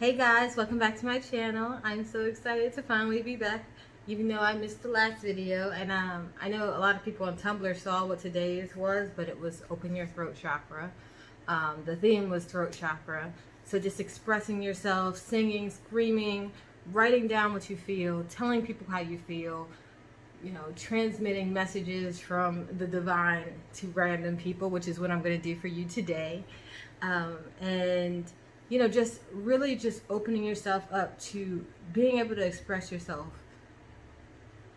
Hey guys, welcome back to my channel. I'm so excited to finally be back, even though I missed the last video. And I know a lot of people on Tumblr saw what today's was, but it was Open Your Throat Chakra. The theme was throat chakra. So just expressing yourself, singing, screaming, writing down what you feel, telling people how you feel, transmitting messages from the divine to random people, which is what I'm going to do for you today. And just really just opening yourself up to being able to express yourself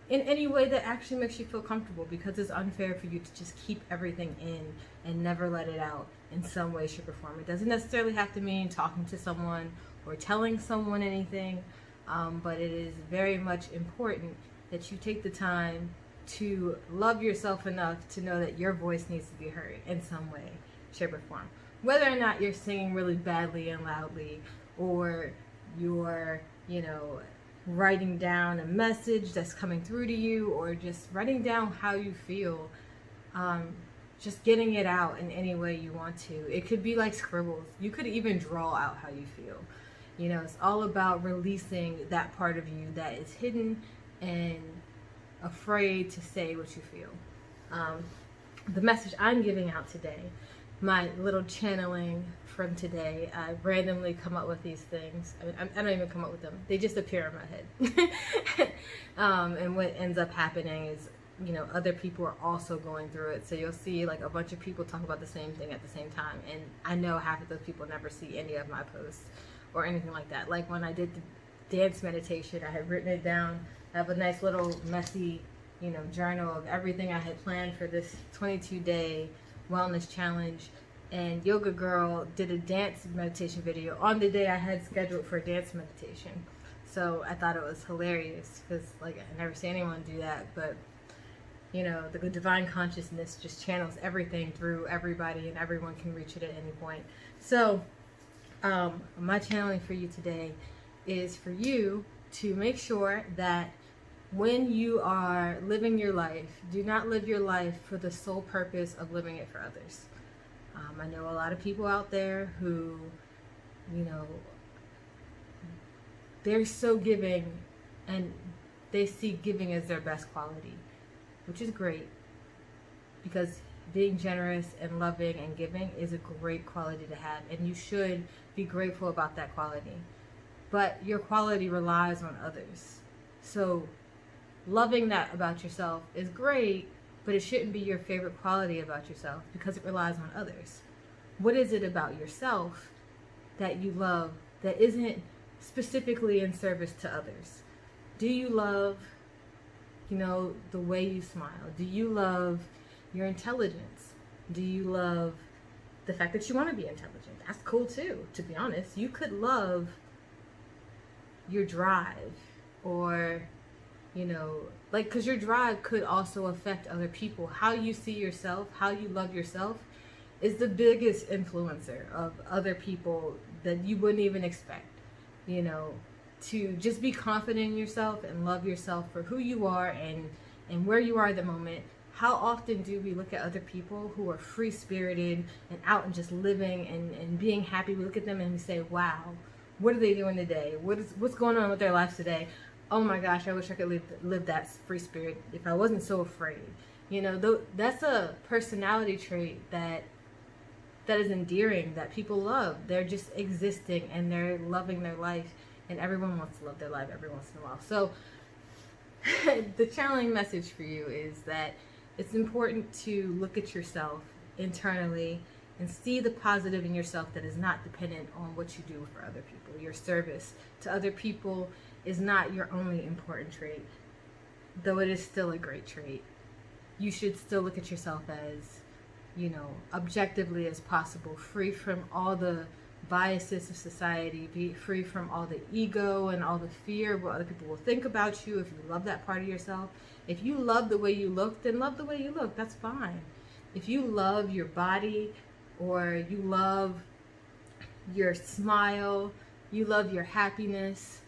in any way that actually makes you feel comfortable, because it's unfair for you to just keep everything in and never let it out in some way, shape, or form. It doesn't necessarily have to mean talking to someone or telling someone anything, but it is very much important that you take the time to love yourself enough to know that your voice needs to be heard in some way, shape, or form. Whether or not you're singing really badly and loudly, or you're, writing down a message that's coming through to you, or just writing down how you feel, just getting it out in any way you want to. It could be like scribbles. You could even draw out how you feel. It's all about releasing that part of you that is hidden and afraid to say what you feel. The message I'm giving out today, my little channeling from today, I randomly come up with these things. I don't even come up with them. They just appear in my head. And what ends up happening is, other people are also going through it. So you'll see like a bunch of people talk about the same thing at the same time. And I know half of those people never see any of my posts or anything like that. Like when I did the dance meditation, I had written it down. I have a nice little messy, journal of everything I had planned for this 22-day wellness challenge. And Yoga Girl did a dance meditation video on the day I had scheduled for dance meditation. So I thought it was hilarious because I never see anyone do that. But the divine consciousness just channels everything through everybody, and everyone can reach it at any point. So my channeling for you today is for you to make sure that when you are living your life, do not live your life for the sole purpose of living it for others. I know a lot of people out there who, they're so giving, and they see giving as their best quality, which is great, because being generous and loving and giving is a great quality to have, and you should be grateful about that quality. But your quality relies on others. So loving that about yourself is great, but it shouldn't be your favorite quality about yourself, because it relies on others. What is it about yourself that you love that isn't specifically in service to others? Do you love, the way you smile? Do you love your intelligence? Do you love the fact that you want to be intelligent? That's cool too, to be honest. You could love your drive, or because your drive could also affect other people. How you see yourself, how you love yourself, is the biggest influencer of other people that you wouldn't even expect. To just be confident in yourself and love yourself for who you are and where you are at the moment. How often do we look at other people who are free-spirited and out and just living and being happy? We look at them and we say, wow, what are they doing today? What's going on with their lives today? Oh my gosh, I wish I could live that free spirit if I wasn't so afraid. That's a personality trait that is endearing, that people love. They're just existing and they're loving their life, and everyone wants to love their life every once in a while. So the channeling message for you is that it's important to look at yourself internally and see the positive in yourself that is not dependent on what you do for other people. Your service to other people is not your only important trait, though it is still a great trait. You should still look at yourself as, objectively as possible, free from all the biases of society, be free from all the ego and all the fear of what other people will think about you. If you love that part of yourself, if you love the way you look, then love the way you look. That's fine. If you love your body, or you love your smile, you love your happiness,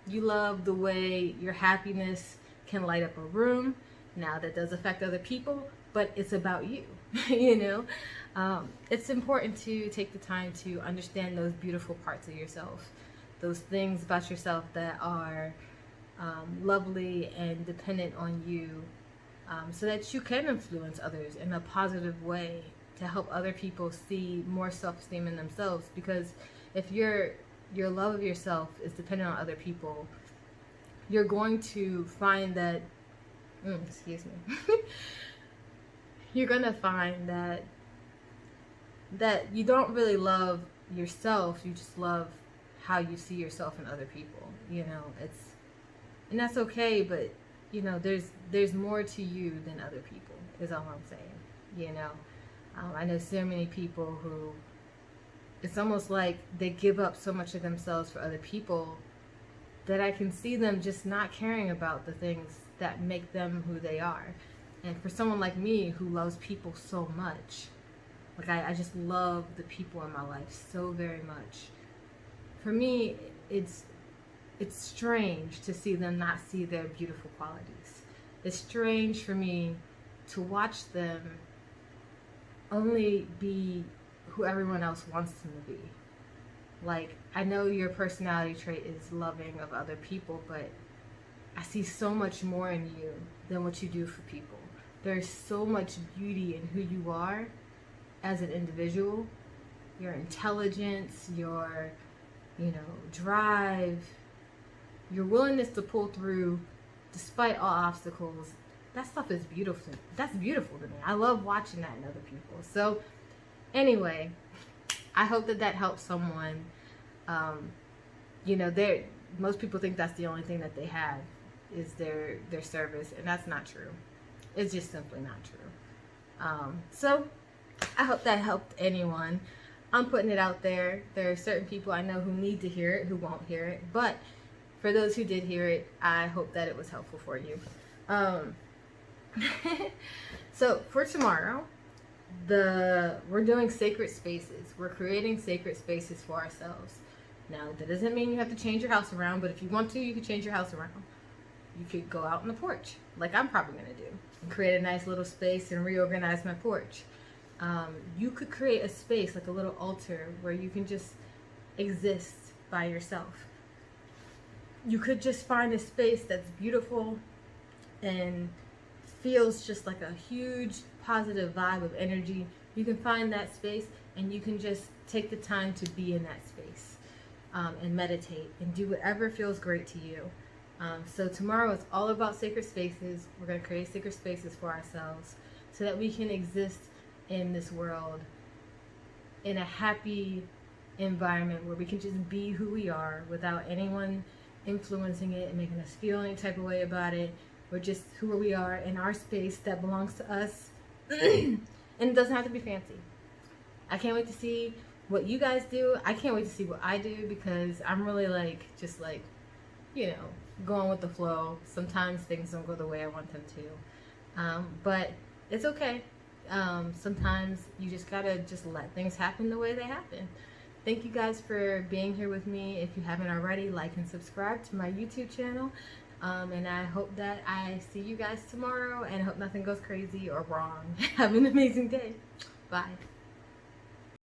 you love the way your happiness can light up a room. Now that does affect other people, but it's about you. It's important to take the time to understand those beautiful parts of yourself those things about yourself that are lovely and dependent on you, so that you can influence others in a positive way to help other people see more self-esteem in themselves. Because if your love of yourself is dependent on other people, you're going to find that excuse me you're going to find that you don't really love yourself. You just love how you see yourself in other people. And that's okay, but there's more to you than other people, is all I'm saying. I know so many people who, it's almost like they give up so much of themselves for other people that I can see them just not caring about the things that make them who they are. And for someone like me who loves people so much, like I just love the people in my life so very much. For me, it's strange to see them not see their beautiful qualities. It's strange for me to watch them only be who everyone else wants them to be. Like, I know your personality trait is loving of other people, but I see so much more in you than what you do for people. There's so much beauty in who you are as an individual. Your intelligence, your drive, your willingness to pull through despite all obstacles. That stuff is beautiful. That's beautiful to me. I love watching that in other people. So anyway, I hope that helps someone. Most people think that's the only thing that they have is their service, and that's not true. It's just simply not true. So I hope that helped anyone. I'm putting it out there. There are certain people I know who need to hear it, who won't hear it. But for those who did hear it, I hope that it was helpful for you. So for tomorrow, we're doing sacred spaces. We're creating sacred spaces for ourselves. Now, that doesn't mean you have to change your house around, but if you want to, you can change your house around. You could go out on the porch, like I'm probably going to do, and create a nice little space and reorganize my porch. You could create a space, like a little altar, where you can just exist by yourself. You could just find a space that's beautiful and feels just like a huge positive vibe of energy. You can find that space and you can just take the time to be in that space, and meditate and do whatever feels great to you. So tomorrow is all about sacred spaces. We're going to create sacred spaces for ourselves so that we can exist in this world in a happy environment where we can just be who we are without anyone influencing it and making us feel any type of way about it. We're just who we are in our space that belongs to us. And it doesn't have to be fancy. I can't wait to see what you guys do. I can't wait to see what I do, because I'm really going with the flow. Sometimes things don't go the way I want them to. But it's okay. Sometimes you just gotta just let things happen the way they happen. Thank you guys for being here with me. If you haven't already, like and subscribe to my YouTube channel. And I hope that I see you guys tomorrow, and hope nothing goes crazy or wrong. Have an amazing day. Bye.